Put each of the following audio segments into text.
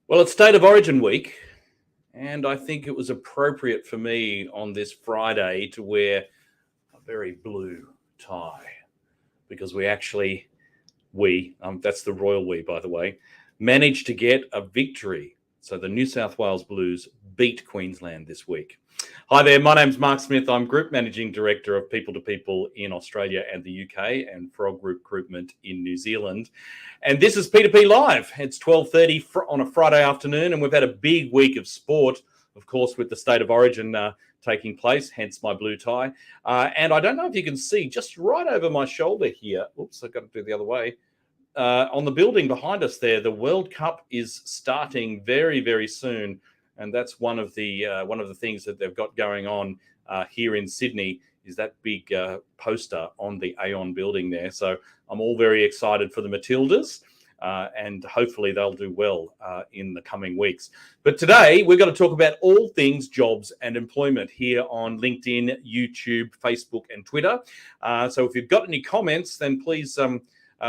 Well, it's State of Origin week, and I think it was appropriate for me on this Friday to wear a very blue tie because that's the royal we, by the way, managed to get a victory. So the New South Wales Blues beat Queensland this week. Hi there, my name's Mark Smith. I'm Group Managing Director of People2People in Australia and the UK and Frog Recruitment in New Zealand. And this is P2P Live. It's 12:30 on a Friday afternoon, and we've had a big week of sport, of course, with the State of Origin taking place, hence my blue tie. And I don't know if you can see just right over my shoulder here. Oops, I've got to do it the other way. On the building behind us there, the World Cup is starting very, very soon. And that's one of the things that they've got going on here in Sydney is that big poster on the Aon building there. So I'm all very excited for the Matildas, and hopefully they'll do well in the coming weeks. But today we're going to talk about all things jobs and employment here on LinkedIn, YouTube, Facebook, and Twitter. So if you've got any comments, then please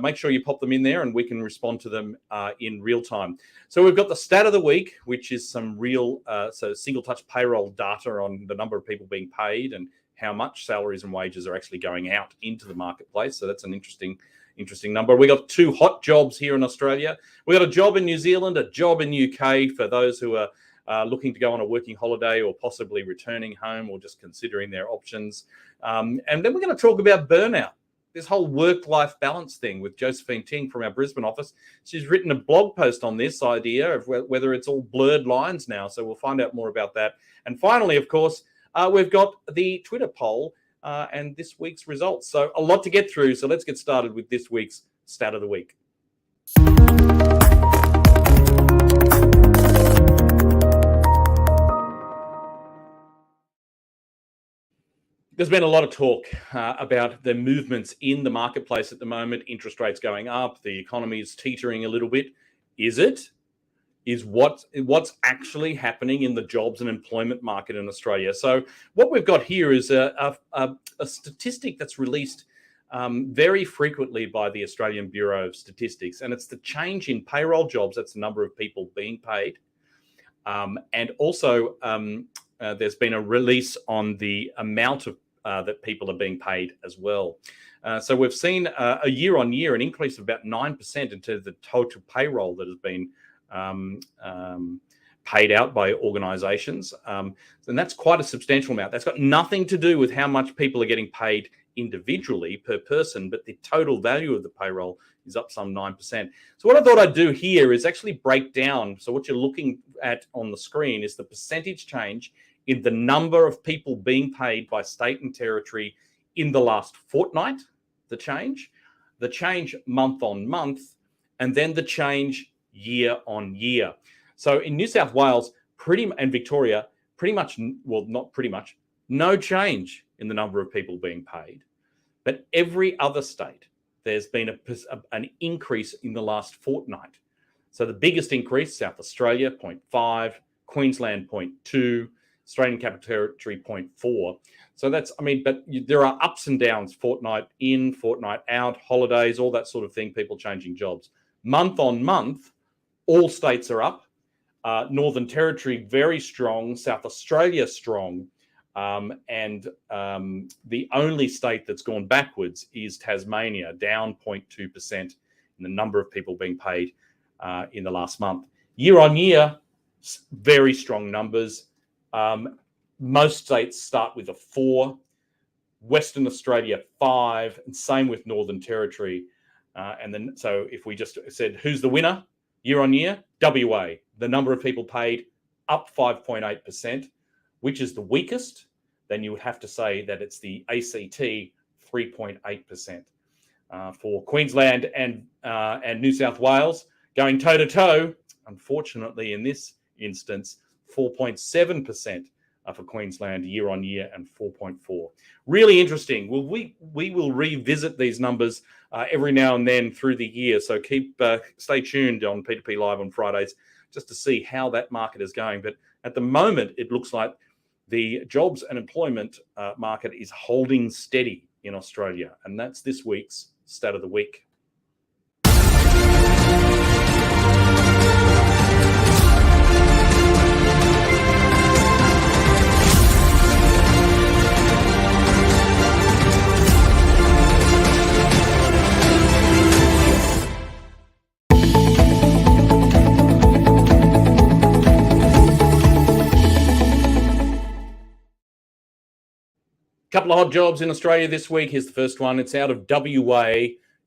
make sure you pop them in there and we can respond to them in real time. So we've got the stat of the week, which is some real single touch payroll data on the number of people being paid and how much salaries and wages are actually going out into the marketplace. So that's an interesting number. We got two hot jobs here in Australia. We got a job in New Zealand, a job in UK for those who are looking to go on a working holiday or possibly returning home or just considering their options. And then we're going to talk about burnout. This whole work-life balance thing with Josephine Ting from our Brisbane office. She's written a blog post on this idea of whether it's all blurred lines now. So we'll find out more about that. And finally, of course, we've got the Twitter poll and this week's results. So a lot to get through. So let's get started with this week's Stat of the Week. There's been a lot of talk about the movements in the marketplace at the moment. Interest rates going up, the economy is teetering a little bit. Is it? Is what's actually happening in the jobs and employment market in Australia? So what we've got here is a statistic that's released very frequently by the Australian Bureau of Statistics, and it's the change in payroll jobs. That's the number of people being paid, and also there's been a release on the amount of that people are being paid as well. So we've seen a year on year an increase of about 9% into the total payroll that has been paid out by organisations. And that's quite a substantial amount. That's got nothing to do with how much people are getting paid individually per person, but the total value of the payroll is up some 9%. So what I thought I'd do here is actually break down. So what you're looking at on the screen is the percentage change in the number of people being paid by state and territory in the last fortnight, the change month on month, and then the change year on year. So in New South Wales and Victoria, no change in the number of people being paid. But every other state, there's been an increase in the last fortnight. So the biggest increase, South Australia, 0.5, Queensland, 0.2, Australian Capital Territory, 0.4. So but there are ups and downs, fortnight in, fortnight out, holidays, all that sort of thing, people changing jobs. Month on month, all states are up. Northern Territory, very strong. South Australia, strong. And the only state that's gone backwards is Tasmania, down 0.2% in the number of people being paid in the last month. Year on year, very strong numbers. Most states start with a 4, Western Australia 5, and same with Northern Territory. And then, so if we just said, who's the winner year on year? WA, the number of people paid up 5.8%, which is the weakest. Then you would have to say that it's the ACT, 3.8%. For Queensland and New South Wales, going toe to toe, unfortunately in this instance, 4.7% for Queensland year on year and 4.4. Really interesting. Well, we will revisit these numbers every now and then through the year. So stay tuned on P2P Live on Fridays just to see how that market is going. But at the moment, it looks like the jobs and employment market is holding steady in Australia. And that's this week's Stat of the Week. Couple of hot jobs in Australia this week. Here's the first one. It's out of WA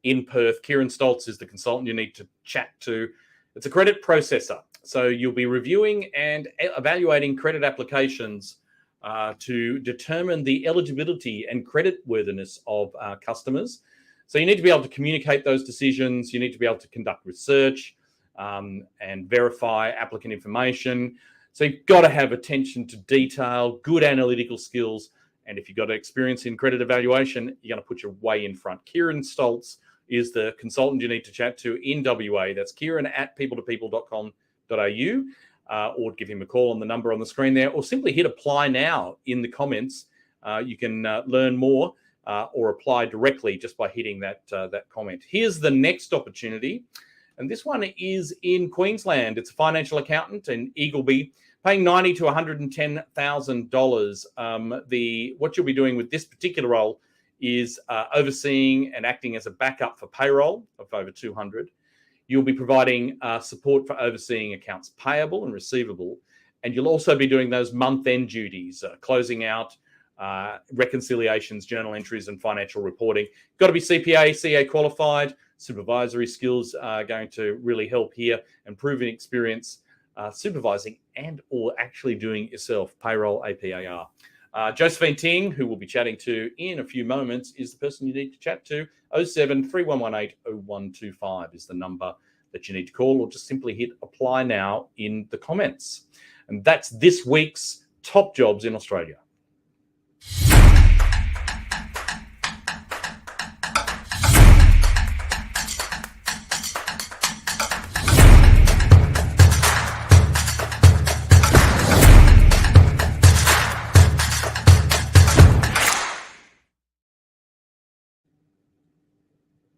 in Perth. Kieran Stoltz is the consultant you need to chat to. It's a credit processor. So you'll be reviewing and evaluating credit applications to determine the eligibility and creditworthiness of customers. So you need to be able to communicate those decisions. You need to be able to conduct research and verify applicant information. So you've got to have attention to detail, good analytical skills. And if you've got experience in credit evaluation, you're going to put your way in front. Kieran Stoltz is the consultant you need to chat to in WA. That's Kieran at people2people.com.au, or give him a call on the number on the screen there, or simply hit apply now in the comments. You can learn more or apply directly just by hitting that comment. Here's the next opportunity. And this one is in Queensland. It's a financial accountant in Eagleby, paying $90,000 to $110,000. What you'll be doing with this particular role is overseeing and acting as a backup for payroll of over 200. You'll be providing support for overseeing accounts payable and receivable. And you'll also be doing those month-end duties, closing out reconciliations, journal entries, and financial reporting. Got to be CPA, CA qualified. Supervisory skills are going to really help here, and proven experience supervising and or actually doing it yourself, payroll, APAR. Josephine Ting, who we'll be chatting to in a few moments, is the person you need to chat to. 07 3118 0125 is the number that you need to call, or just simply hit apply now in the comments. And that's this week's top jobs in Australia.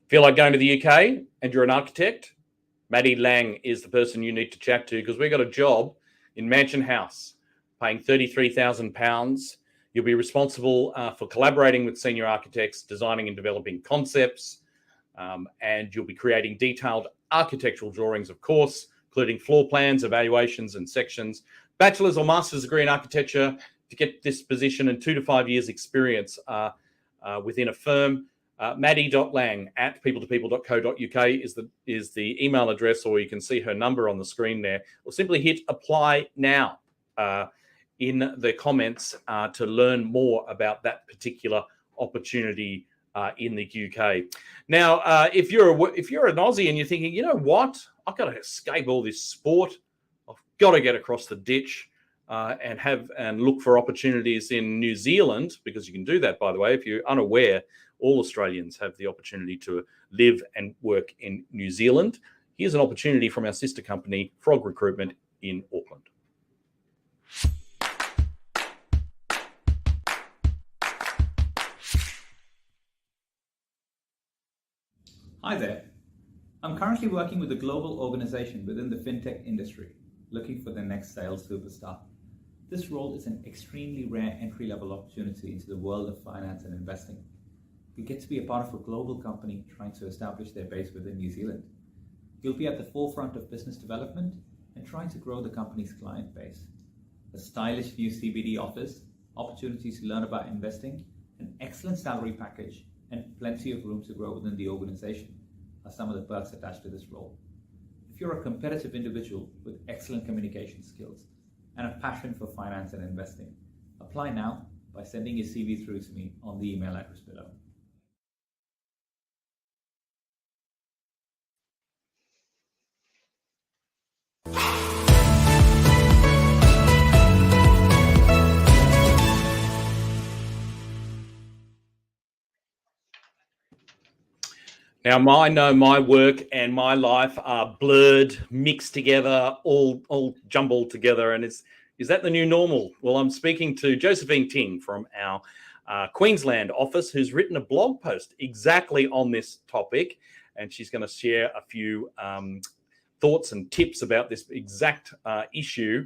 Feel like going to the UK and you're an architect? Maddie Lang is the person you need to chat to, because we've got a job in Mansion House paying £33,000. You'll be responsible for collaborating with senior architects, designing and developing concepts, and you'll be creating detailed architectural drawings, of course, including floor plans, evaluations, and sections. Bachelor's or master's degree in architecture to get this position, and 2 to 5 years experience within a firm. Maddie.lang at people2people.co.uk is the email address, or you can see her number on the screen there, or simply hit apply now in the comments to learn more about that particular opportunity in the UK. Now, if you're an Aussie and you're thinking, you know what, I've got to escape all this sport, I've got to get across the ditch and look for opportunities in New Zealand, because you can do that, by the way. If you're unaware, all Australians have the opportunity to live and work in New Zealand. Here's an opportunity from our sister company, Frog Recruitment, in Auckland. Hi there. I'm currently working with a global organization within the fintech industry, looking for the next sales superstar. This role is an extremely rare entry-level opportunity into the world of finance and investing. You get to be a part of a global company trying to establish their base within New Zealand. You'll be at the forefront of business development and trying to grow the company's client base. A stylish new CBD office, opportunities to learn about investing, an excellent salary package, and plenty of room to grow within the organization are some of the perks attached to this role. If you're a competitive individual with excellent communication skills and a passion for finance and investing, apply now by sending your CV through to me on the email address below. Now, I know my work and my life are blurred, mixed together, all jumbled together. And is that the new normal? Well, I'm speaking to Josephine Ting from our Queensland office, who's written a blog post exactly on this topic. And she's going to share a few thoughts and tips about this exact issue.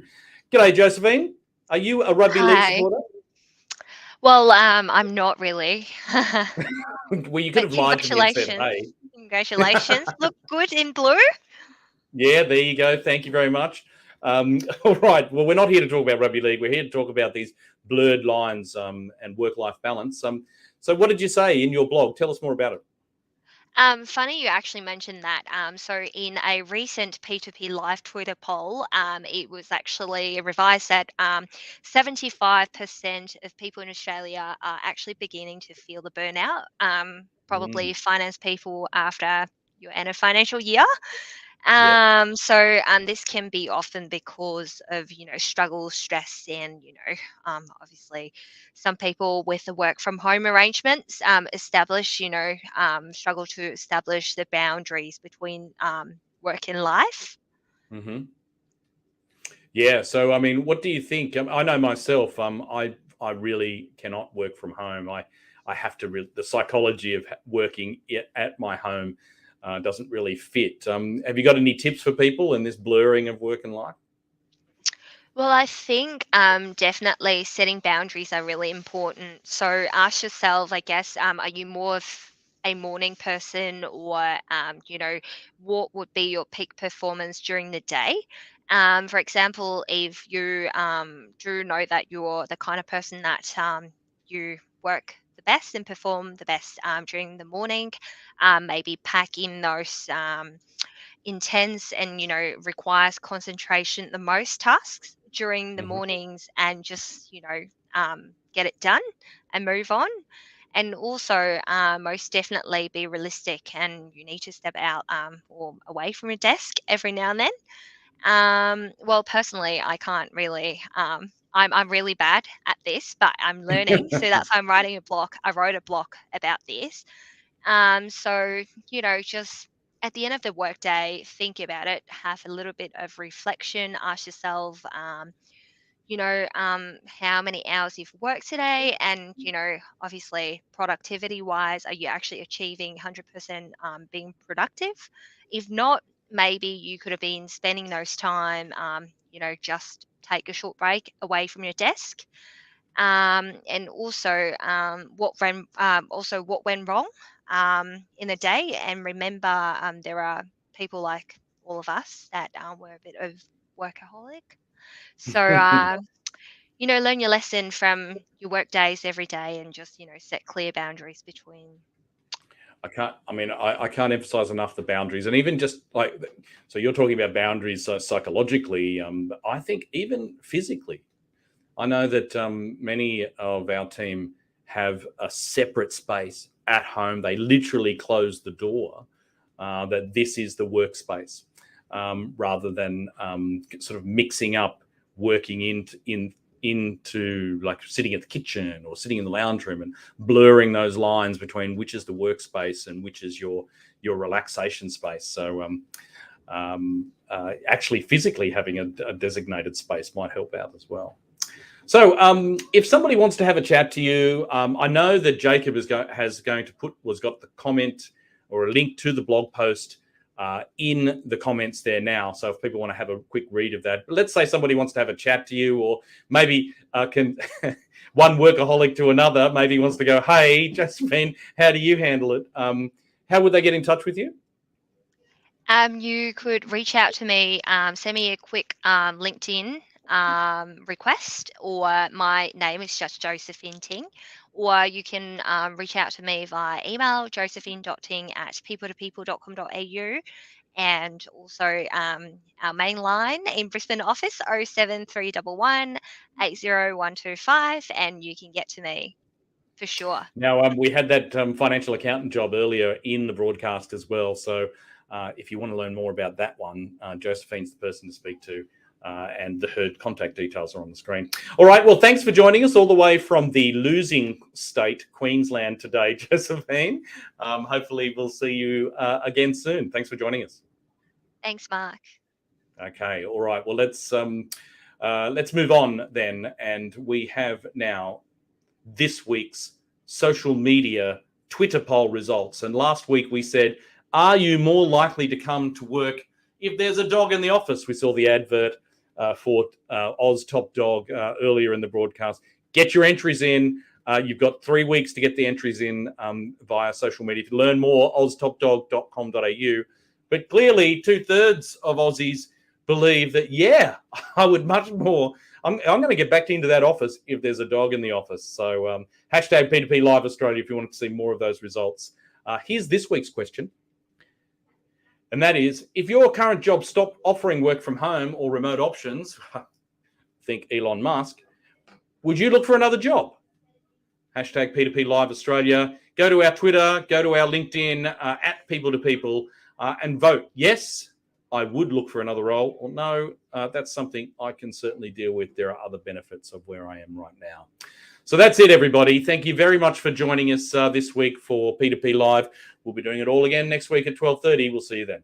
G'day, Josephine. Are you a rugby league supporter? Well, I'm not really. Well, you could have lied to me and said, hey. Congratulations. Look good in blue. Yeah, there you go. Thank you very much. All right. Well, we're not here to talk about rugby league. We're here to talk about these blurred lines and work-life balance. So what did you say in your blog? Tell us more about it. Funny you actually mentioned that. So in a recent P2P live Twitter poll, it was actually revised that 75% of people in Australia are actually beginning to feel the burnout. Probably finance people after your end of financial year. This can be often because of, struggle, stress, and, obviously some people with the work from home arrangements struggle to establish the boundaries between work and life. Mm-hmm. Yeah. So, I mean, what do you think? I know myself, I really cannot work from home. I have to, the psychology of working at my home doesn't really fit. Have you got any tips for people in this blurring of work and life? Well, I think definitely setting boundaries are really important. So ask yourself, I guess, are you more of a morning person, or, what would be your peak performance during the day? For example, if you do know that you're the kind of person that you work the best and perform the best during the morning, maybe pack in those intense and requires concentration the most tasks during the Mm-hmm. mornings, and just get it done and move on. And also most definitely be realistic, and you need to step out or away from your desk every now and then. Well, personally, I can't really. I'm really bad at this, but I'm learning, so that's why I'm writing a blog. I wrote a blog about this. Just at the end of the workday, think about it, have a little bit of reflection, ask yourself, how many hours you've worked today, and, obviously productivity wise, are you actually achieving 100% being productive? If not, maybe you could have been spending those time, just take a short break away from your desk. And also what went wrong in the day. And remember, there are people like all of us that were a bit of workaholic. So learn your lesson from your work days every day, and just set clear boundaries between. I can't emphasize enough the boundaries, and even just like, so you're talking about boundaries psychologically. I think even physically, I know that many of our team have a separate space at home. They literally close the door, that this is the workspace, rather than sort of mixing up working into like sitting at the kitchen or sitting in the lounge room, and blurring those lines between which is the workspace and which is your relaxation space. So actually physically having a designated space might help out as well. So if somebody wants to have a chat to you, I know that Jacob was got the comment or a link to the blog post in the comments there now. So if people want to have a quick read of that, but let's say somebody wants to have a chat to you, or maybe can one workaholic to another, maybe wants to go, hey, Josephine, how do you handle it? How would they get in touch with you? You could reach out to me, send me a quick LinkedIn request, or my name is just Josephine Ting, or you can reach out to me via email, josephine.ting@people2people.com.au, and also our main line in Brisbane office 07311 80125, and you can get to me for sure. Now, we had that financial accountant job earlier in the broadcast as well. So if you want to learn more about that one, Josephine's the person to speak to, and her contact details are on the screen. All right. Well, thanks for joining us all the way from the losing state, Queensland, today, Josephine. Hopefully we'll see you again soon. Thanks for joining us. Thanks, Mark. Okay. All right. Well, let's move on then. And we have now this week's social media Twitter poll results. And last week we said, are you more likely to come to work if there's a dog in the office? We saw the advert for Oz Top Dog earlier in the broadcast. Get your entries in. You've got 3 weeks to get the entries in via social media. To learn more, oztopdog.com.au. But clearly 2/3 of Aussies believe that, yeah, I would much more I'm going to get back into that office if there's a dog in the office. So hashtag P2P Live Australia if you want to see more of those results. Here's this week's question. And that is, if your current job stopped offering work from home or remote options, think Elon Musk, would you look for another job? Hashtag P2P Live Australia. Go to our Twitter, go to our LinkedIn, at People to People, and vote. Yes, I would look for another role. Or no, that's something I can certainly deal with. There are other benefits of where I am right now. So that's it, everybody. Thank you very much for joining us this week for P2P Live. We'll be doing it all again next week at 12:30. We'll see you then.